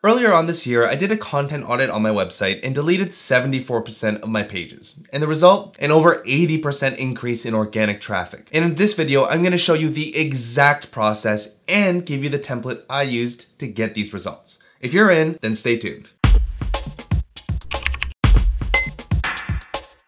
Earlier on this year, I did a content audit on my website and deleted 74% of my pages. And the result? An over 80% increase in organic traffic. And in this video, I'm going to show you the exact process and give you the template I used to get these results. If you're in, then stay tuned.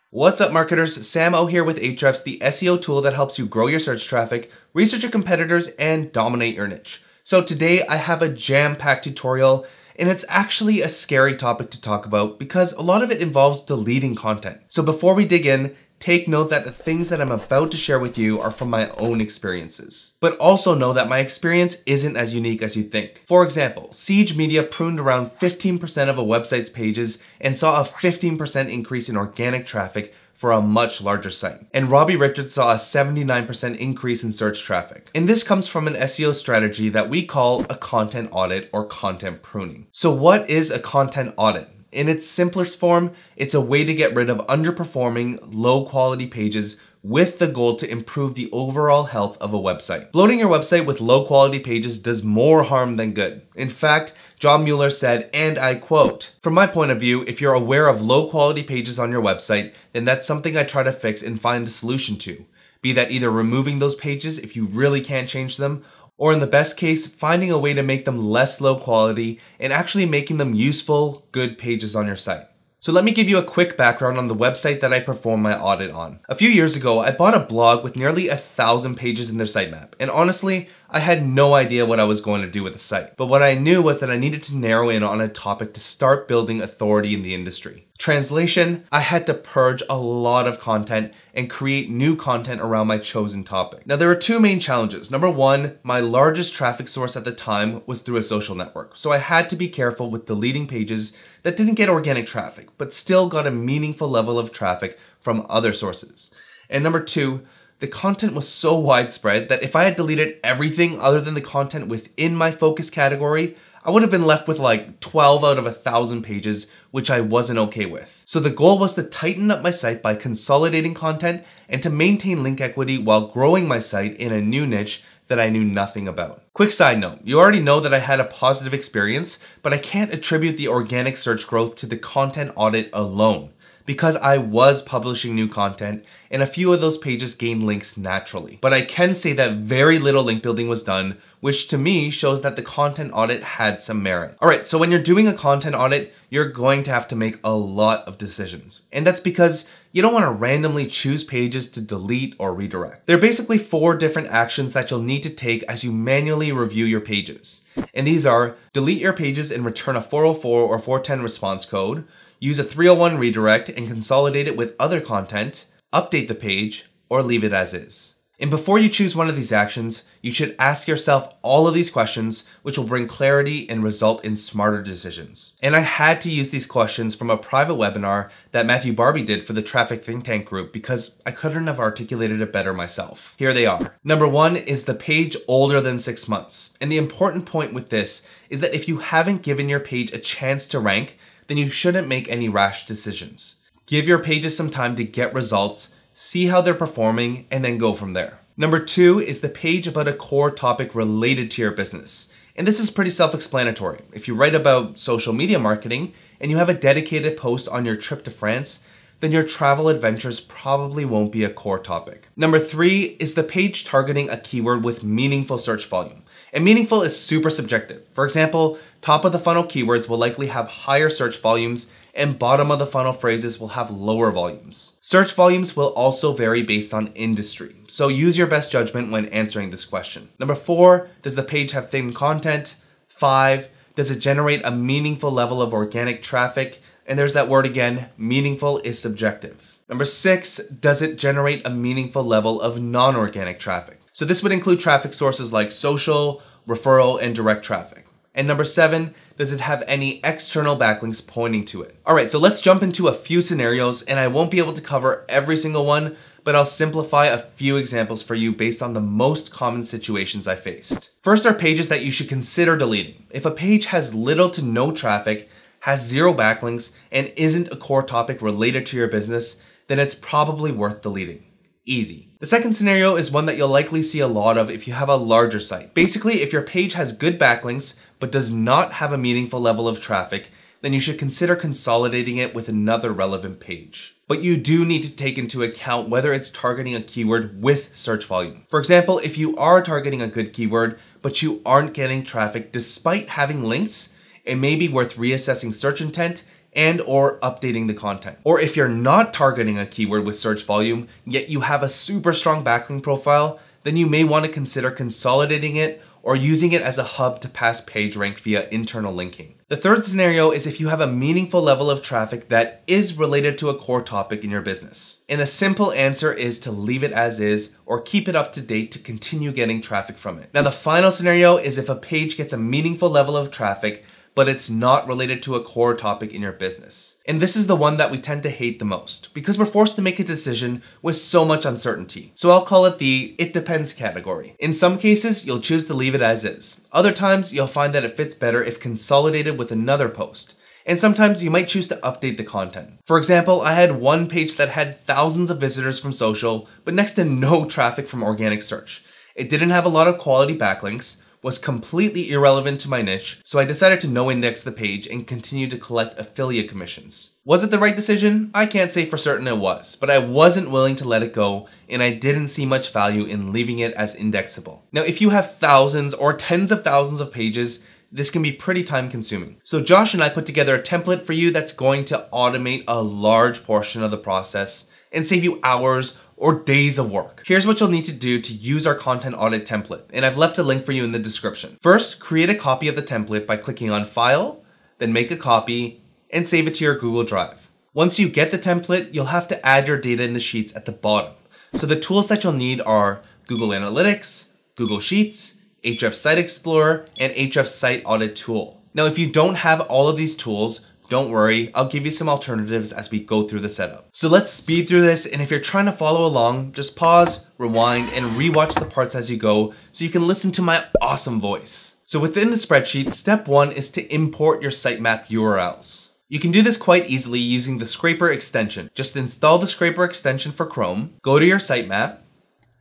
What's up marketers, Sam O here with Ahrefs, the SEO tool that helps you grow your search traffic, research your competitors, and dominate your niche. So today I have a jam-packed tutorial, and it's actually a scary topic to talk about because a lot of it involves deleting content. So before we dig in, take note that the things that I'm about to share with you are from my own experiences. But also know that my experience isn't as unique as you think. For example, Siege Media pruned around 15% of a website's pages and saw a 15% increase in organic traffic for a much larger site. And Robbie Richards saw a 79% increase in search traffic. And this comes from an SEO strategy that we call a content audit or content pruning. So what is a content audit? In its simplest form, it's a way to get rid of underperforming, low-quality pages with the goal to improve the overall health of a website. Bloating your website with low-quality pages does more harm than good. In fact, John Mueller said, and I quote, "From my point of view, if you're aware of low-quality pages on your website, then that's something I try to fix and find a solution to. Be that either removing those pages if you really can't change them, or in the best case, finding a way to make them less low quality and actually making them useful, good pages on your site." So let me give you a quick background on the website that I performed my audit on. A few years ago, I bought a blog with nearly 1,000 pages in their sitemap, and honestly, I had no idea what I was going to do with the site. But what I knew was that I needed to narrow in on a topic to start building authority in the industry. Translation, I had to purge a lot of content and create new content around my chosen topic. Now there were two main challenges. Number one, my largest traffic source at the time was through a social network. So I had to be careful with deleting pages that didn't get organic traffic, but still got a meaningful level of traffic from other sources. And number two, the content was so widespread that if I had deleted everything other than the content within my focus category, I would have been left with like 12 out of 1,000 pages, which I wasn't okay with. So the goal was to tighten up my site by consolidating content and to maintain link equity while growing my site in a new niche that I knew nothing about. Quick side note, you already know that I had a positive experience, but I can't attribute the organic search growth to the content audit alone, because I was publishing new content and a few of those pages gained links naturally. But I can say that very little link building was done, which to me shows that the content audit had some merit. Alright, so when you're doing a content audit, you're going to have to make a lot of decisions. And that's because you don't want to randomly choose pages to delete or redirect. There are basically 4 different actions that you'll need to take as you manually review your pages. And these are: delete your pages and return a 404 or 410 response code, use a 301 redirect and consolidate it with other content, update the page, or leave it as is. And before you choose one of these actions, you should ask yourself all of these questions, which will bring clarity and result in smarter decisions. And I had to use these questions from a private webinar that Matthew Barbie did for the Traffic Think Tank group because I couldn't have articulated it better myself. Here they are. Number 1, is the page older than 6 months? And the important point with this is that if you haven't given your page a chance to rank, then you shouldn't make any rash decisions. Give your pages some time to get results, see how they're performing, and then go from there. Number 2 is the page about a core topic related to your business. And this is pretty self-explanatory. If you write about social media marketing and you have a dedicated post on your trip to France, then your travel adventures probably won't be a core topic. Number 3 is the page targeting a keyword with meaningful search volume. And meaningful is super subjective. For example, top of the funnel keywords will likely have higher search volumes and bottom of the funnel phrases will have lower volumes. Search volumes will also vary based on industry, so use your best judgment when answering this question. Number 4, does the page have thin content? 5, does it generate a meaningful level of organic traffic? And there's that word again, meaningful is subjective. Number 6, does it generate a meaningful level of non-organic traffic? So this would include traffic sources like social, referral, and direct traffic. And number 7, does it have any external backlinks pointing to it? Alright, so let's jump into a few scenarios, and I won't be able to cover every single one, but I'll simplify a few examples for you based on the most common situations I faced. First are pages that you should consider deleting. If a page has little to no traffic, has 0 backlinks, and isn't a core topic related to your business, then it's probably worth deleting. Easy. The second scenario is one that you'll likely see a lot of if you have a larger site. Basically, if your page has good backlinks, but does not have a meaningful level of traffic, then you should consider consolidating it with another relevant page. But you do need to take into account whether it's targeting a keyword with search volume. For example, if you are targeting a good keyword, but you aren't getting traffic despite having links, it may be worth reassessing search intent and or updating the content. Or if you're not targeting a keyword with search volume, yet you have a super strong backlink profile, then you may want to consider consolidating it or using it as a hub to pass page rank via internal linking. The third scenario is if you have a meaningful level of traffic that is related to a core topic in your business. And the simple answer is to leave it as is or keep it up to date to continue getting traffic from it. Now the final scenario is if a page gets a meaningful level of traffic but it's not related to a core topic in your business. And this is the one that we tend to hate the most because we're forced to make a decision with so much uncertainty. So I'll call it the it depends category. In some cases, you'll choose to leave it as is. Other times, you'll find that it fits better if consolidated with another post. And sometimes you might choose to update the content. For example, I had one page that had thousands of visitors from social, but next to no traffic from organic search. It didn't have a lot of quality backlinks, was completely irrelevant to my niche, so I decided to no index the page and continue to collect affiliate commissions. Was it the right decision? I can't say for certain it was, but I wasn't willing to let it go and I didn't see much value in leaving it as indexable. Now, if you have thousands or tens of thousands of pages, this can be pretty time consuming. So Josh and I put together a template for you that's going to automate a large portion of the process and save you hours or days of work. Here's what you'll need to do to use our content audit template, and I've left a link for you in the description. First, create a copy of the template by clicking on File, then make a copy, and save it to your Google Drive. Once you get the template, you'll have to add your data in the sheets at the bottom. So the tools that you'll need are Google Analytics, Google Sheets, Ahrefs Site Explorer, and Ahrefs Site Audit Tool. Now, if you don't have all of these tools, don't worry, I'll give you some alternatives as we go through the setup. So let's speed through this, and if you're trying to follow along, just pause, rewind, and rewatch the parts as you go so you can listen to my awesome voice. So within the spreadsheet, step 1 is to import your sitemap URLs. You can do this quite easily using the scraper extension. Just install the scraper extension for Chrome, go to your sitemap,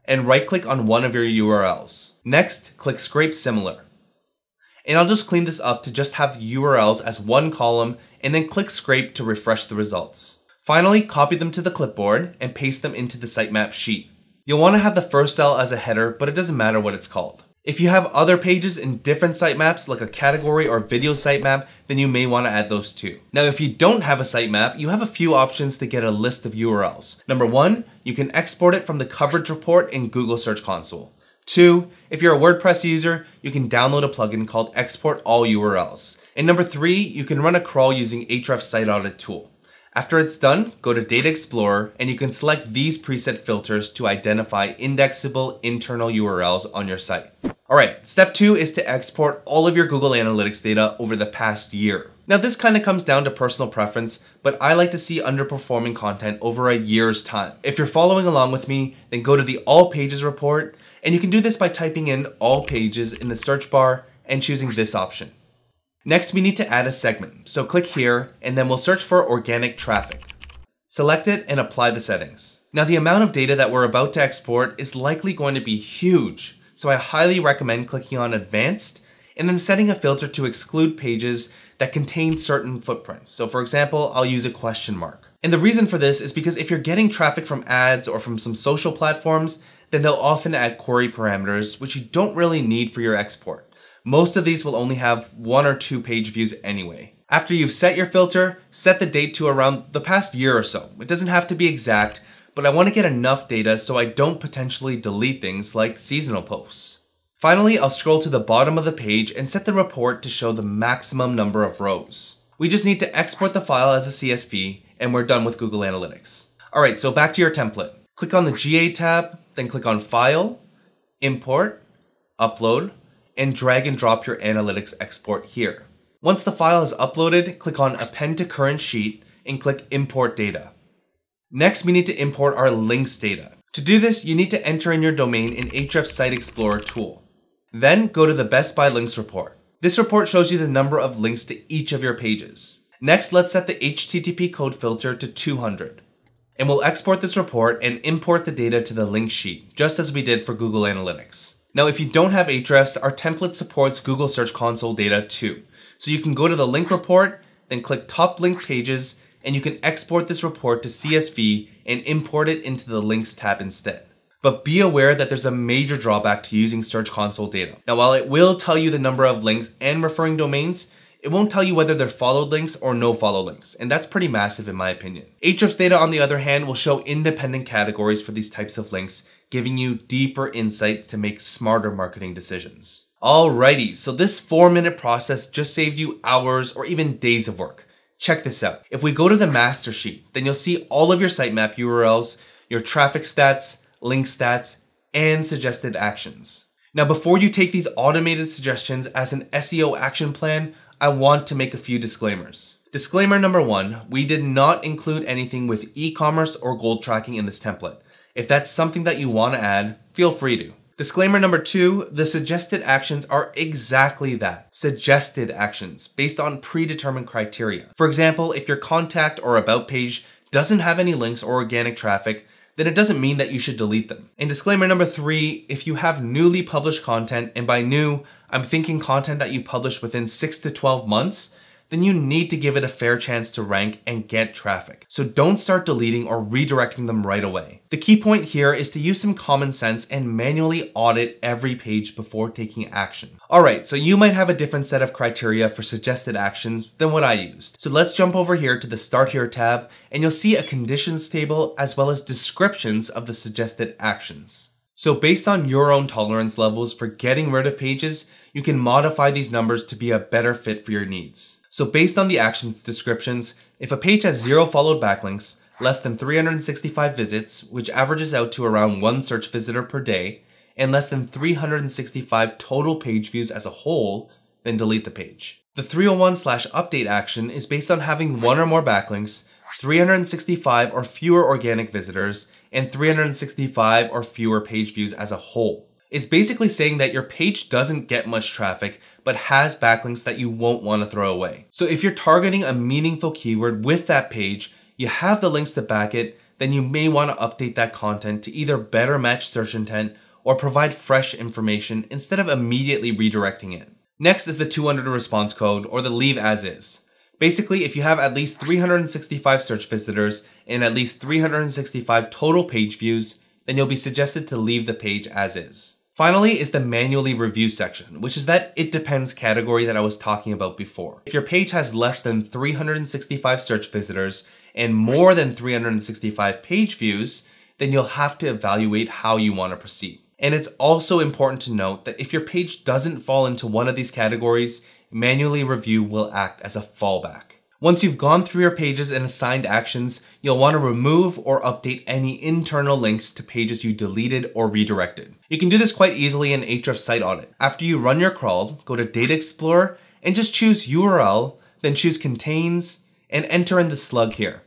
and right-click on one of your URLs. Next, click Scrape Similar. And I'll just clean this up to just have the URLs as one column and then click Scrape to refresh the results. Finally, copy them to the clipboard and paste them into the sitemap sheet. You'll want to have the first cell as a header, but it doesn't matter what it's called. If you have other pages in different sitemaps like a category or video sitemap, then you may want to add those too. Now, if you don't have a sitemap, you have a few options to get a list of URLs. Number 1, you can export it from the coverage report in Google Search Console. 2, if you're a WordPress user, you can download a plugin called Export All URLs. And number 3, you can run a crawl using Ahrefs Site Audit Tool. After it's done, go to Data Explorer and you can select these preset filters to identify indexable internal URLs on your site. Alright, step 2 is to export all of your Google Analytics data over the past year. Now this kind of comes down to personal preference, but I like to see underperforming content over a year's time. If you're following along with me, then go to the All Pages report, and you can do this by typing in All Pages in the search bar and choosing this option. Next, we need to add a segment, so click here, and then we'll search for organic traffic. Select it and apply the settings. Now the amount of data that we're about to export is likely going to be huge, so I highly recommend clicking on Advanced and then setting a filter to exclude pages that contain certain footprints. So for example, I'll use a question mark. And the reason for this is because if you're getting traffic from ads or from some social platforms, then they'll often add query parameters, which you don't really need for your export. Most of these will only have 1 or 2 page views anyway. After you've set your filter, set the date to around the past year or so. It doesn't have to be exact, but I want to get enough data so I don't potentially delete things like seasonal posts. Finally, I'll scroll to the bottom of the page and set the report to show the maximum number of rows. We just need to export the file as a CSV and we're done with Google Analytics. Alright, so back to your template. Click on the GA tab, then click on File, Import, Upload, and drag and drop your analytics export here. Once the file is uploaded, click on Append to Current Sheet and click Import Data. Next, we need to import our links data. To do this, you need to enter in your domain in Ahrefs Site Explorer tool. Then go to the Best by Links report. This report shows you the number of links to each of your pages. Next, let's set the HTTP code filter to 200. And we'll export this report and import the data to the link sheet, just as we did for Google Analytics. Now, if you don't have Ahrefs, our template supports Google Search Console data too. So you can go to the link report, then click top link pages, and you can export this report to CSV and import it into the links tab instead. But be aware that there's a major drawback to using Search Console data. Now, while it will tell you the number of links and referring domains, it won't tell you whether they're followed links or no follow links, and that's pretty massive in my opinion. Ahrefs data, on the other hand, will show independent categories for these types of links, giving you deeper insights to make smarter marketing decisions. Alrighty, so this 4-minute process just saved you hours or even days of work. Check this out. If we go to the master sheet, then you'll see all of your sitemap URLs, your traffic stats, link stats, and suggested actions. Now, before you take these automated suggestions as an SEO action plan, I want to make a few disclaimers. Disclaimer number 1, we did not include anything with e-commerce or goal tracking in this template. If that's something that you want to add, feel free to. Disclaimer number 2, the suggested actions are exactly that, suggested actions based on predetermined criteria. For example, if your contact or about page doesn't have any links or organic traffic, then it doesn't mean that you should delete them. And disclaimer number 3, if you have newly published content, and by new, I'm thinking content that you published within 6 to 12 months, then you need to give it a fair chance to rank and get traffic. So don't start deleting or redirecting them right away. The key point here is to use some common sense and manually audit every page before taking action. Alright, so you might have a different set of criteria for suggested actions than what I used. So let's jump over here to the Start Here tab, and you'll see a conditions table as well as descriptions of the suggested actions. So based on your own tolerance levels for getting rid of pages, you can modify these numbers to be a better fit for your needs. So based on the actions descriptions, if a page has 0 followed backlinks, less than 365 visits, which averages out to around 1 search visitor per day, and less than 365 total page views as a whole, then delete the page. The 301/update action is based on having 1 or more backlinks, 365 or fewer organic visitors, and 365 or fewer page views as a whole. It's basically saying that your page doesn't get much traffic, but has backlinks that you won't want to throw away. So if you're targeting a meaningful keyword with that page, you have the links to back it, then you may want to update that content to either better match search intent or provide fresh information instead of immediately redirecting it. Next is the 200 response code, or the leave as is. Basically, if you have at least 365 search visitors and at least 365 total page views, then you'll be suggested to leave the page as is. Finally is the manually review section, which is that it depends category that I was talking about before. If your page has less than 365 search visitors and more than 365 page views, then you'll have to evaluate how you want to proceed. And it's also important to note that if your page doesn't fall into one of these categories, manually review will act as a fallback. Once you've gone through your pages and assigned actions, you'll want to remove or update any internal links to pages you deleted or redirected. You can do this quite easily in Ahrefs Site Audit. After you run your crawl, go to Data Explorer and just choose URL, then choose Contains, and enter in the slug here.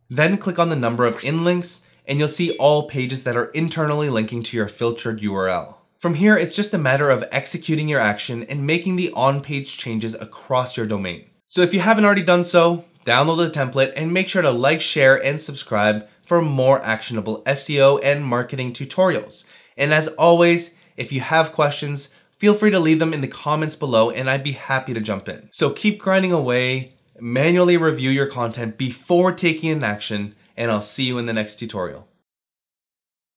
Then click on the number of inlinks, and you'll see all pages that are internally linking to your filtered URL. From here, it's just a matter of executing your action and making the on-page changes across your domain. So if you haven't already done so, download the template and make sure to like, share, and subscribe for more actionable SEO and marketing tutorials. And as always, if you have questions, feel free to leave them in the comments below and I'd be happy to jump in. So keep grinding away, manually review your content before taking an action, and I'll see you in the next tutorial.